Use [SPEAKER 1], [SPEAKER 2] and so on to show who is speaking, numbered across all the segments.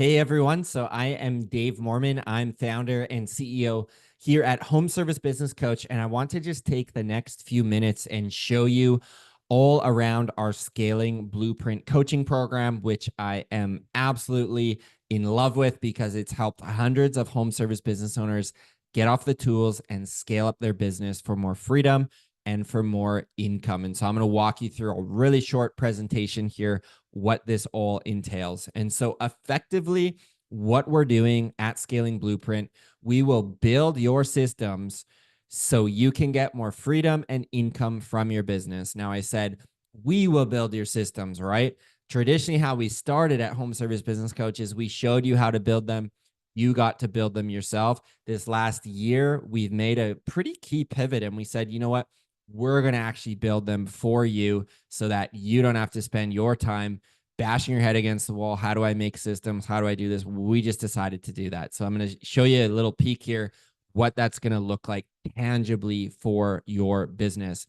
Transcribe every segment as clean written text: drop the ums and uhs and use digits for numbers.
[SPEAKER 1] Hey everyone. So I am Dave Mormon. I'm founder and CEO here at Home Service Business Coach. And I want to just take the next few minutes and show you all around our Scaling Blueprint coaching program, which I am absolutely in love with because it's helped hundreds of home service business owners get off the tools and scale up their business for more freedom and for more income. And so I'm going to walk you through a really short presentation here what this all entails. And so effectively, what we're doing at Scaling Blueprint, we will build your systems so you can get more freedom and income from your business. Now, I said we will build your systems, right? Traditionally, how we started at Home Service Business Coaches, we showed you how to build them. You got to build them yourself. This last year, we've made a pretty key pivot and we said, you know what? We're going to actually build them for you so that you don't have to spend your time bashing your head against the wall. How do I make systems? How do I do this? We just decided to do that. So I'm going to show you a little peek here, what that's going to look like tangibly for your business.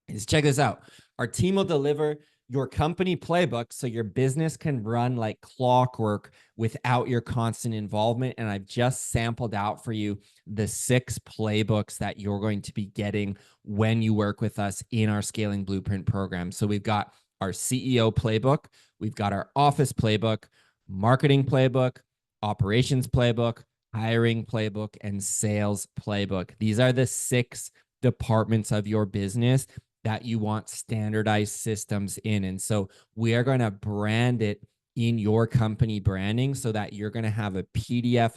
[SPEAKER 1] Is check this out. Our team will deliver your company playbook so your business can run like clockwork without your constant involvement. And I've just sampled out for you the 6 playbooks that you're going to be getting when you work with us in our Scaling Blueprint program. So we've got our CEO playbook, we've got our office playbook, marketing playbook, operations playbook, hiring playbook, and sales playbook. These are the 6 departments of your business that you want standardized systems in. And so we are going to brand it in your company branding so that you're going to have a PDF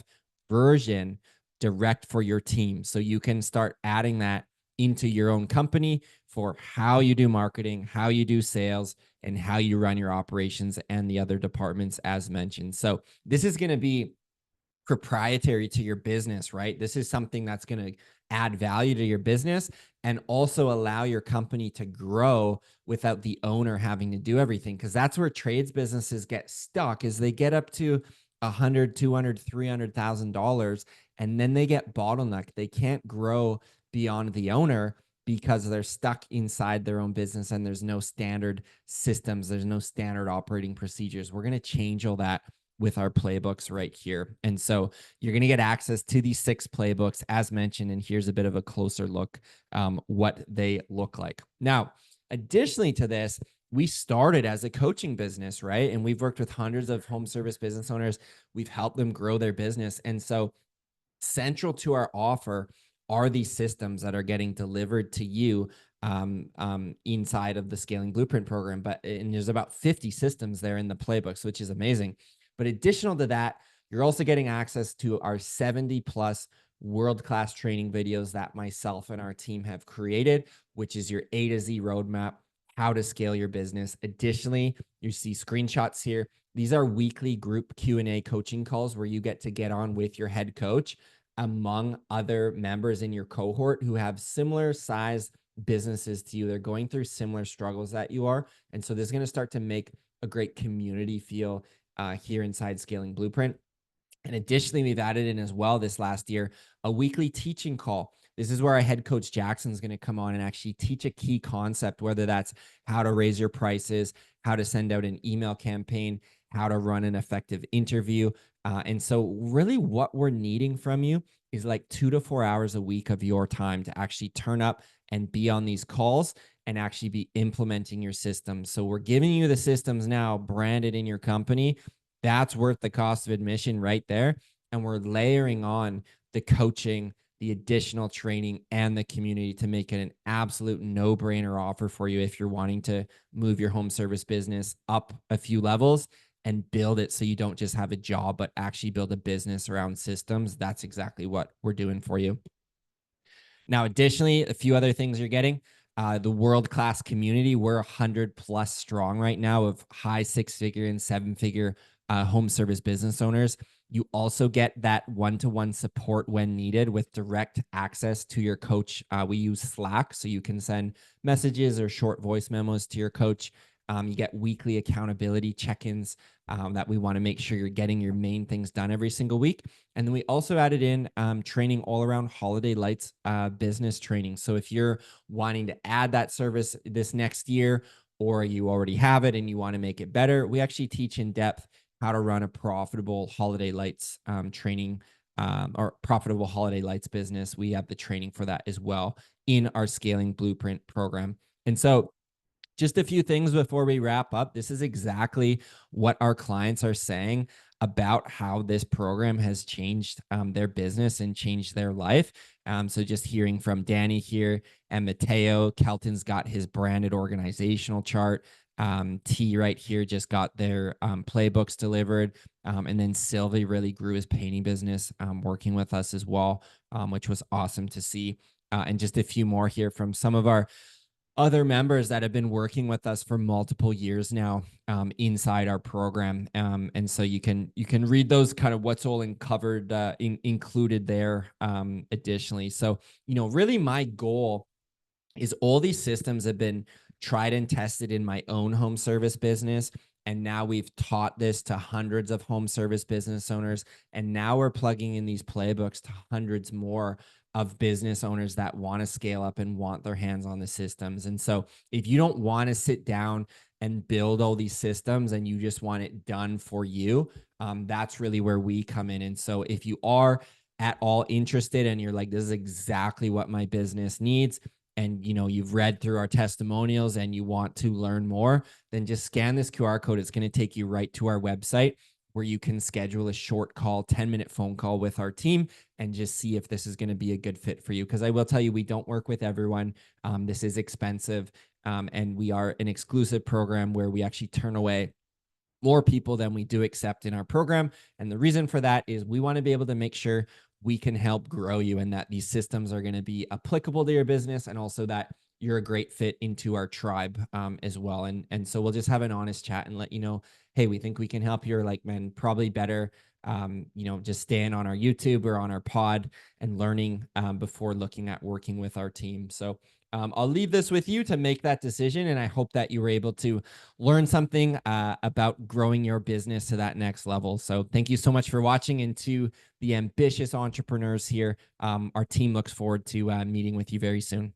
[SPEAKER 1] version direct for your team. So you can start adding that into your own company for how you do marketing, how you do sales, and how you run your operations and the other departments as mentioned. So this is going to be proprietary to your business, right? This is something that's going to add value to your business and also allow your company to grow without the owner having to do everything. Because that's where trades businesses get stuck is they get up to $100, $200, $300,000 and then they get bottlenecked. They can't grow beyond the owner because they're stuck inside their own business and there's no standard systems. There's no standard operating procedures. We're going to change all that with our playbooks right here. And so you're going to get access to these 6 playbooks as mentioned. And here's a bit of a closer look what they look like. Now, additionally to this, we started as a coaching business, right? And we've worked with hundreds of home service business owners. We've helped them grow their business. And so central to our offer are these systems that are getting delivered to you inside of the Scaling Blueprint program. And there's about 50 systems there in the playbooks, which is amazing. But additional to that, you're also getting access to our 70 plus world-class training videos that myself and our team have created, which is your A to Z roadmap, how to scale your business. Additionally, you see screenshots here. These are weekly group Q&A coaching calls where you get to get on with your head coach among other members in your cohort who have similar size businesses to you. They're going through similar struggles that you are. And so this is going to start to make a great community feel here inside Scaling Blueprint. And additionally, we've added in as well this last year, a weekly teaching call. This is where our head coach Jackson is going to come on and actually teach a key concept, whether that's how to raise your prices, how to send out an email campaign, how to run an effective interview. And so really what we're needing from you is like 2 to 4 hours a week of your time to actually turn up and be on these calls and actually be implementing your systems. So we're giving you the systems now branded in your company. That's worth the cost of admission right there. And we're layering on the coaching, the additional training, and the community to make it an absolute no-brainer offer for you if you're wanting to move your home service business up a few levels and build it so you don't just have a job, but actually build a business around systems. That's exactly what we're doing for you. Now, additionally, a few other things you're getting. The world-class community. We're 100 plus strong right now of high 6-figure and 7-figure home service business owners. You also get that one-to-one support when needed with direct access to your coach. We use Slack, so you can send messages or short voice memos to your coach. You get weekly accountability check-ins that we want to make sure you're getting your main things done every single week. And then we also added in training all around Holiday Lights business training. So if you're wanting to add that service this next year, or you already have it and you want to make it better, we actually teach in depth how to run a profitable holiday lights training or profitable holiday lights business. We have the training for that as well in our Scaling Blueprint program. And so, just a few things before we wrap up. This is exactly what our clients are saying about how this program has changed their business and changed their life. So just hearing from Danny here and Mateo, Kelton's got his branded organizational chart. T right here just got their playbooks delivered. And then Sylvie really grew his painting business working with us as well, which was awesome to see. And just a few more here from some of our other members that have been working with us for multiple years now inside our program. And so you can read those kind of what's all included there additionally. So, really my goal is all these systems have been tried and tested in my own home service business. And now we've taught this to hundreds of home service business owners. And now we're plugging in these playbooks to hundreds more of business owners that want to scale up and want their hands on the systems. And so if you don't want to sit down and build all these systems and you just want it done for you, that's really where we come in. And so if you are at all interested and you're like, this is exactly what my business needs, and you've read through our testimonials and you want to learn more, then just scan this QR code. It's going to take you right to our website where you can schedule a short call, 10-minute phone call with our team and just see if this is going to be a good fit for you. Because I will tell you, we don't work with everyone. This is expensive. And we are an exclusive program where we actually turn away more people than we do accept in our program. And the reason for that is we want to be able to make sure we can help grow you and that these systems are going to be applicable to your business, and also that you're a great fit into our tribe as well. And so we'll just have an honest chat and let you know, hey, we think we can help you. Or like, man, probably better, just staying on our YouTube or on our pod and learning before looking at working with our team. So I'll leave this with you to make that decision. And I hope that you were able to learn something about growing your business to that next level. So thank you so much for watching. And to the ambitious entrepreneurs here, our team looks forward to meeting with you very soon.